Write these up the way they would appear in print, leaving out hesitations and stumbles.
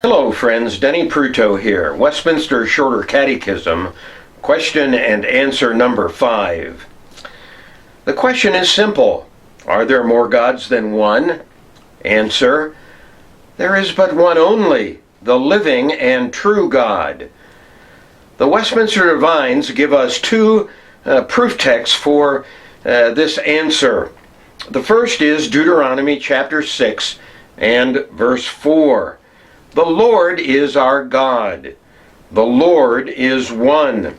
Hello friends, Denny Pruto here, Westminster Shorter Catechism, question and answer number 5. The question is simple. Are there more gods than one? Answer: there is but one only, the living and true God. The Westminster Divines give us two proof texts for this answer. The first is Deuteronomy chapter 6 and verse 4. The Lord is our God. The Lord is one.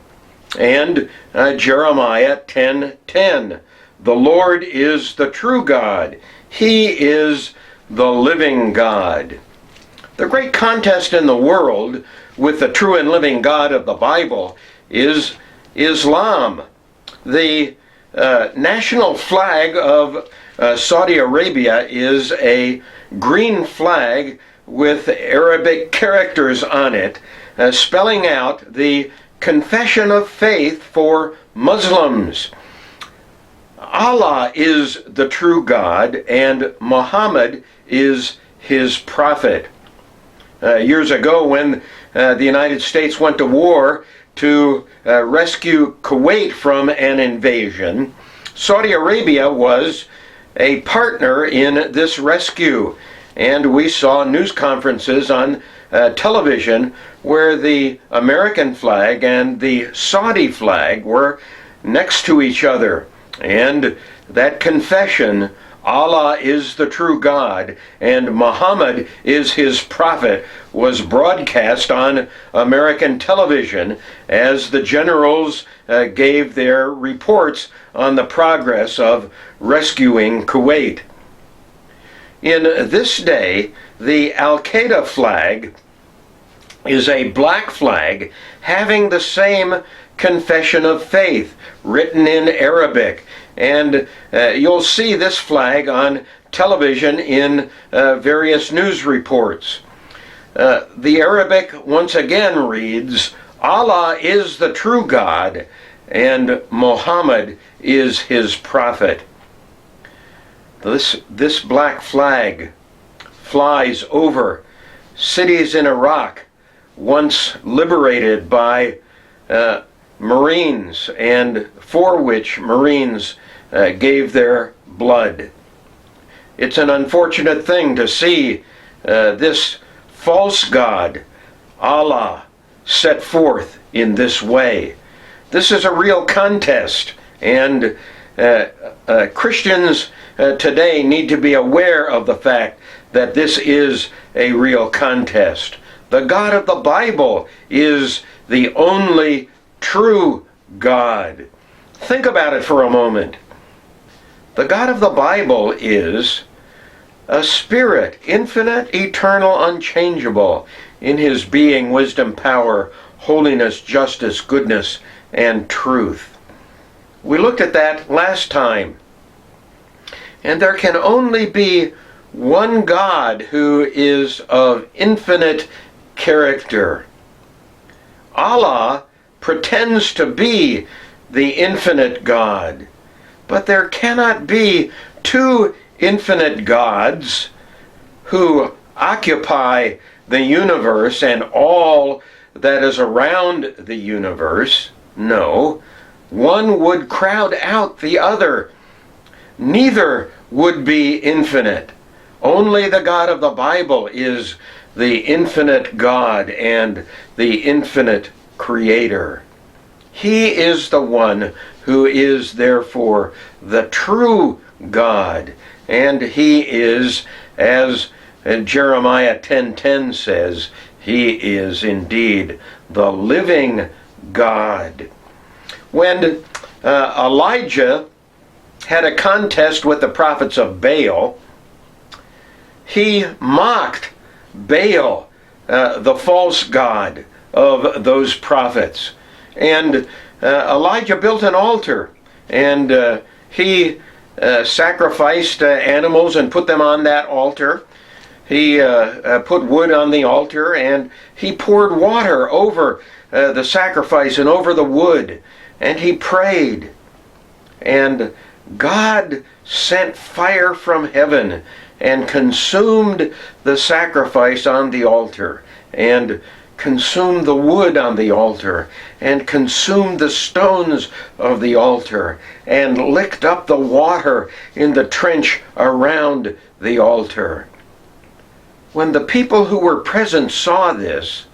And Jeremiah 10:10. The Lord is the true God. He is the living God. The great contest in the world with the true and living God of the Bible is Islam. The national flag of Saudi Arabia is a green flag with Arabic characters on it, spelling out the confession of faith for Muslims. Allah is the true God, and Muhammad is his prophet. Years ago, when the United States went to war to rescue Kuwait from an invasion, Saudi Arabia was a partner in this rescue. And we saw news conferences on television where the American flag and the Saudi flag were next to each other. And that confession, Allah is the true God and Muhammad is his prophet, was broadcast on American television as the generals gave their reports on the progress of rescuing Kuwait. In this day, the Al-Qaeda flag is a black flag having the same confession of faith written in Arabic. And you'll see this flag on television in various news reports. The Arabic once again reads, Allah is the true God and Muhammad is his prophet. This black flag flies over cities in Iraq once liberated by Marines, and for which Marines gave their blood. It's an unfortunate thing to see this false god, Allah, set forth in this way. This is a real contest, and Christians today need to be aware of the fact that this is a real contest. The God of the Bible is the only true God. Think about it for a moment. The God of the Bible is a spirit, infinite, eternal, unchangeable in his being, wisdom, power, holiness, justice, goodness, and truth. We looked at that last time. And there can only be one God who is of infinite character. Allah pretends to be the infinite God, but there cannot be two infinite gods who occupy the universe and all that is around the universe. No, one would crowd out the other. Neither would be infinite. Only the God of the Bible is the infinite God and the infinite Creator. He is the one who is therefore the true God, and he is, as Jeremiah 10:10 says, he is indeed the living God. When Elijah had a contest with the prophets of Baal, he mocked Baal, the false god of those prophets. And Elijah built an altar, and he sacrificed animals and put them on that altar. He put wood on the altar, and he poured water over the sacrifice and over the wood, and he prayed. And God sent fire from heaven and consumed the sacrifice on the altar, and consumed the wood on the altar, and consumed the stones of the altar, and licked up the water in the trench around the altar. When the people who were present saw this,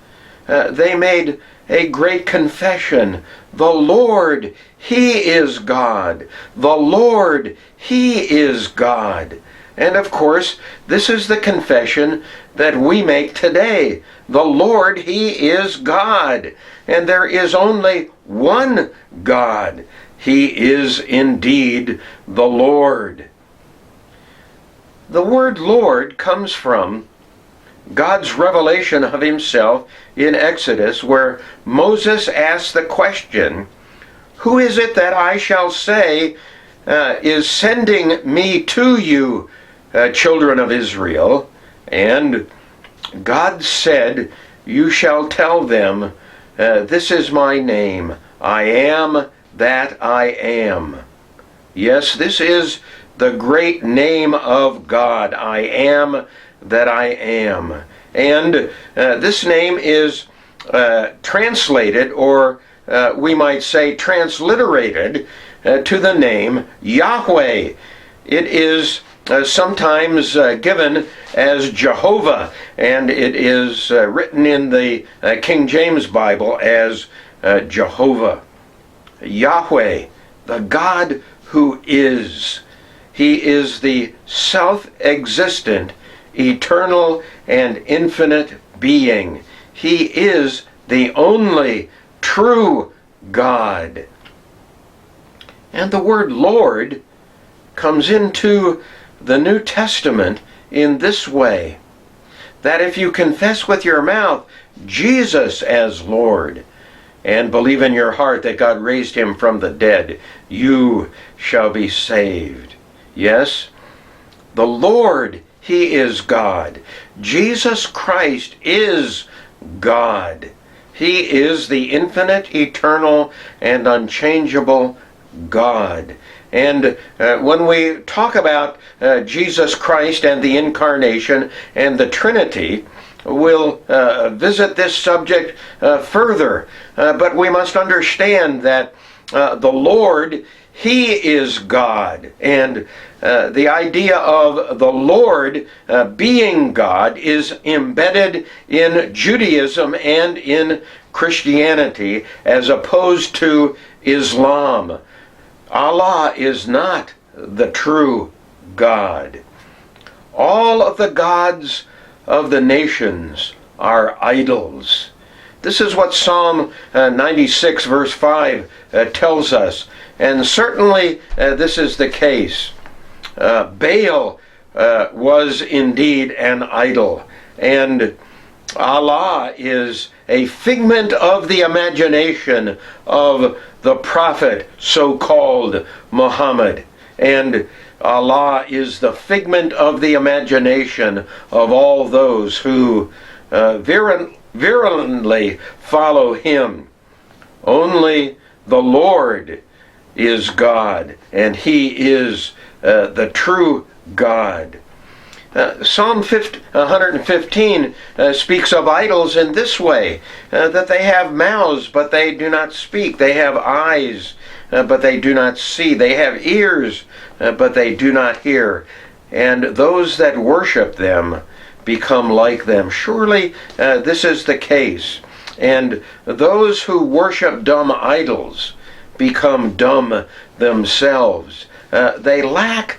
they made a great confession. The Lord, He is God. The Lord, He is God. And of course, this is the confession that we make today. The Lord, He is God. And there is only one God. He is indeed the Lord. The word Lord comes from God's revelation of Himself in Exodus, where Moses asked the question, "Who is it that I shall say is sending me to you, children of Israel?" And God said, "You shall tell them, this is my name, I am that I am." Yes, this is the great name of God, I am that I am. And this name is translated, or we might say transliterated, to the name Yahweh. It is sometimes given as Jehovah, and it is written in the King James Bible as Jehovah. Yahweh, the God who is. He is the self-existent, eternal, and infinite being. He is the only true God. And the word Lord comes into the New Testament in this way, that if you confess with your mouth Jesus as Lord, and believe in your heart that God raised Him from the dead, you shall be saved. Yes, the Lord, He is God. Jesus Christ is God. He is the infinite, eternal, and unchangeable God. And when we talk about Jesus Christ and the Incarnation and the Trinity, we'll visit this subject further. But we must understand that the Lord, He is God. And the idea of the Lord being God is embedded in Judaism and in Christianity, as opposed to Islam. Allah is not the true God. All of the gods of the nations are idols. This is what Psalm 96 verse 5 tells us. And certainly this is the case. Baal was indeed an idol. And Allah is a figment of the imagination of the prophet, so-called Muhammad. And Allah is the figment of the imagination of all those who virulently follow Him. Only the Lord is God, and He is the true God. Psalm 115 speaks of idols in this way, that they have mouths, but they do not speak. They have eyes, but they do not see. They have ears, but they do not hear. And those that worship them become like them. Surely this is the case. And those who worship dumb idols become dumb themselves. They lack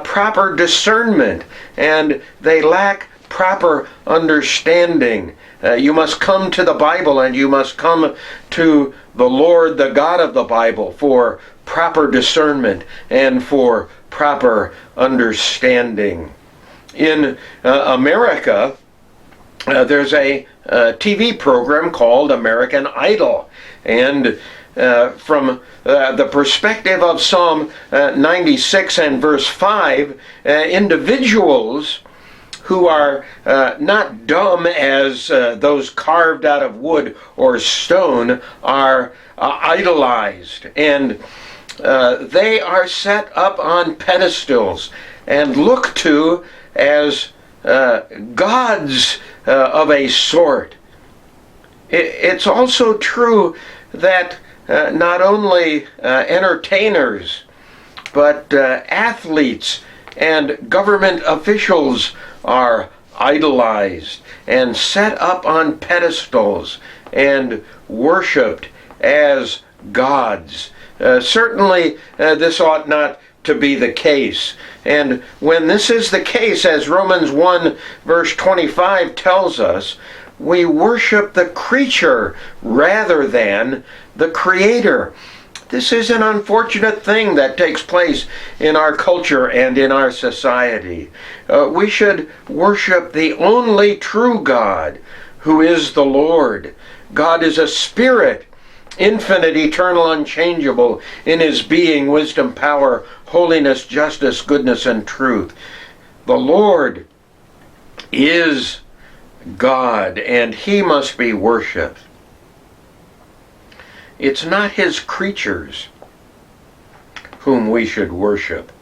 proper discernment, and they lack proper understanding. You must come to the Bible, and you must come to the Lord, the God of the Bible, for proper discernment and for proper understanding. In America, there's a TV program called American Idol, and from the perspective of Psalm 96 and verse 5, individuals who are not dumb as those carved out of wood or stone are idolized, and they are set up on pedestals and looked to as gods of a sort. It's also true that not only entertainers, but athletes and government officials are idolized and set up on pedestals and worshipped as gods. Certainly, this ought not to be the case. And when this is the case, as Romans 1 verse 25 tells us, we worship the creature rather than the Creator. This is an unfortunate thing that takes place in our culture and in our society. We should worship the only true God, who is the Lord. God is a spirit, infinite, eternal, unchangeable in his being, wisdom, power, holiness, justice, goodness, and truth. The Lord is God, and he must be worshipped. It's not his creatures whom we should worship,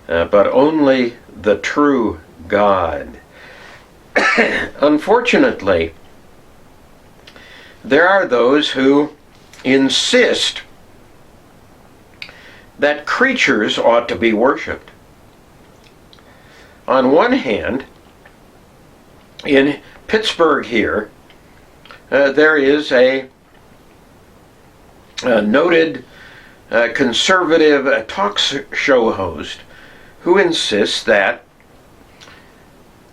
but only the true God. Unfortunately, there are those who insist that creatures ought to be worshipped. On one hand, in Pittsburgh here, there is a noted conservative talk show host who insists that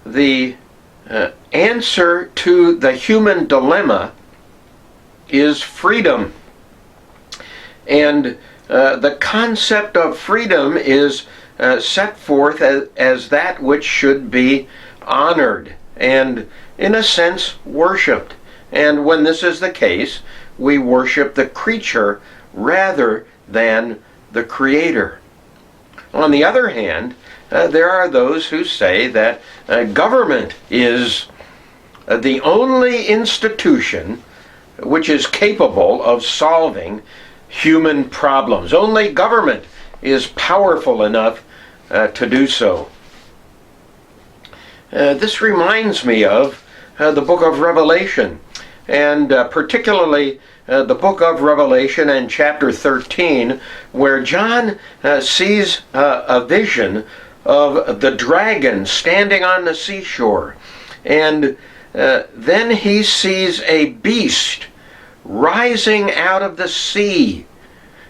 the answer to the human dilemma is freedom. And the concept of freedom is set forth as that which should be honored and, in a sense, worshipped. And when this is the case, we worship the creature rather than the Creator. On the other hand, there are those who say that government is the only institution which is capable of solving human problems. Only government is powerful enough to do so. This reminds me of the book of Revelation, and particularly the book of Revelation and chapter 13, where John sees a vision of the dragon standing on the seashore. And then he sees a beast rising out of the sea.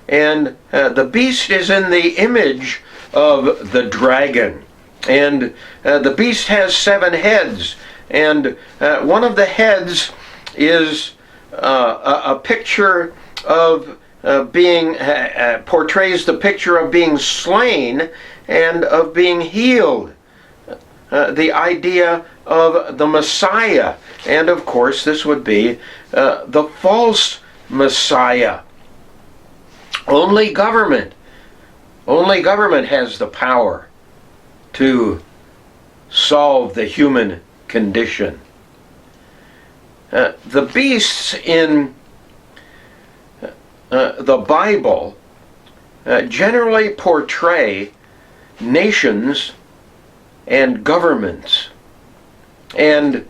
And the beast is in the image of the dragon. And the beast has 7 heads. And one of the heads is a picture of being, portrays the picture of being slain and of being healed. The idea of the Messiah. And of course, this would be the false Messiah. Only government has the power to solve the human condition. The beasts in the Bible generally portray nations and governments. And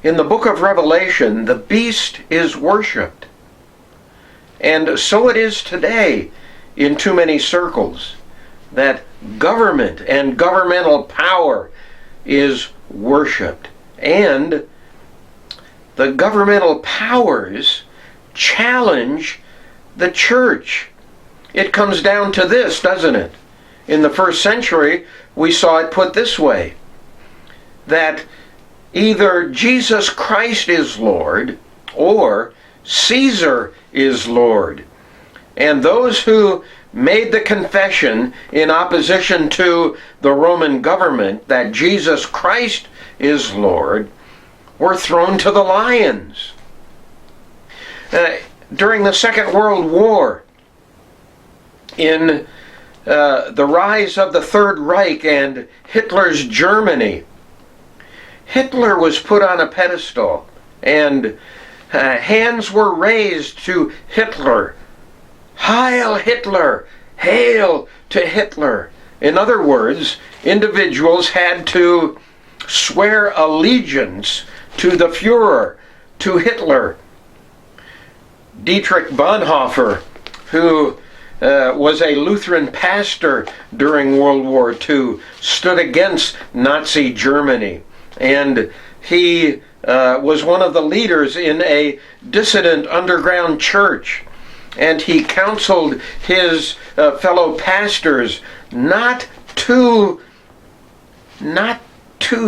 in the book of Revelation, the beast is worshipped. And so it is today in too many circles, that government and governmental power is worshipped. And the governmental powers challenge the church. It comes down to this, doesn't it? In the first century, we saw it put this way, that either Jesus Christ is Lord or Caesar is Lord. And those who made the confession in opposition to the Roman government that Jesus Christ is Lord were thrown to the lions. During the Second World War, in the rise of the Third Reich and Hitler's Germany, Hitler was put on a pedestal, and hands were raised to Hitler. Heil Hitler! Hail to Hitler! In other words, individuals had to swear allegiance to the Führer, to Hitler. Dietrich Bonhoeffer, who was a Lutheran pastor during World War II, stood against Nazi Germany. And he was one of the leaders in a dissident underground church. And he counseled his fellow pastors not to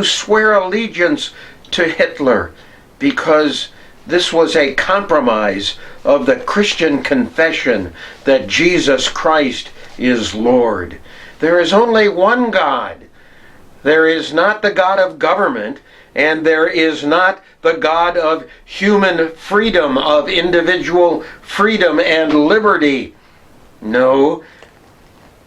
swear allegiance to Hitler, because this was a compromise of the Christian confession that Jesus Christ is Lord. There is only one God. There is not the God of government, and there is not the God of human freedom, of individual freedom and liberty. No,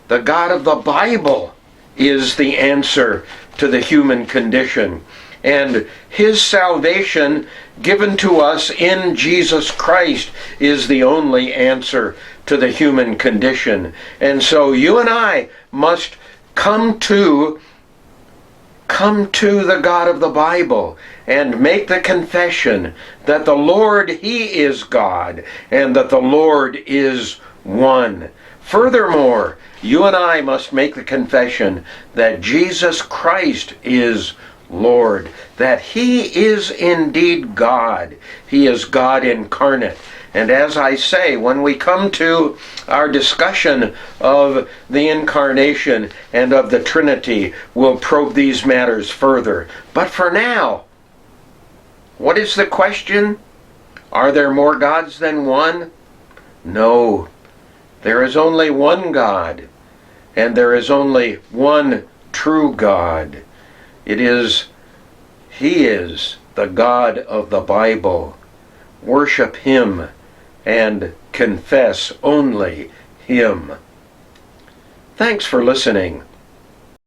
the God of the Bible is the answer to the human condition. And his salvation given to us in Jesus Christ is the only answer to the human condition. And so you and I must come to the God of the Bible and make the confession that the Lord, he is God, and that the Lord is one. Furthermore, you and I must make the confession that Jesus Christ is Lord, that he is indeed God. He is God incarnate. And as I say, when we come to our discussion of the incarnation and of the Trinity, we'll probe these matters further. But for now, what is the question? Are there more gods than one? No. There is only one God, and there is only one true God. He is the God of the Bible. Worship him and confess only him. Thanks for listening.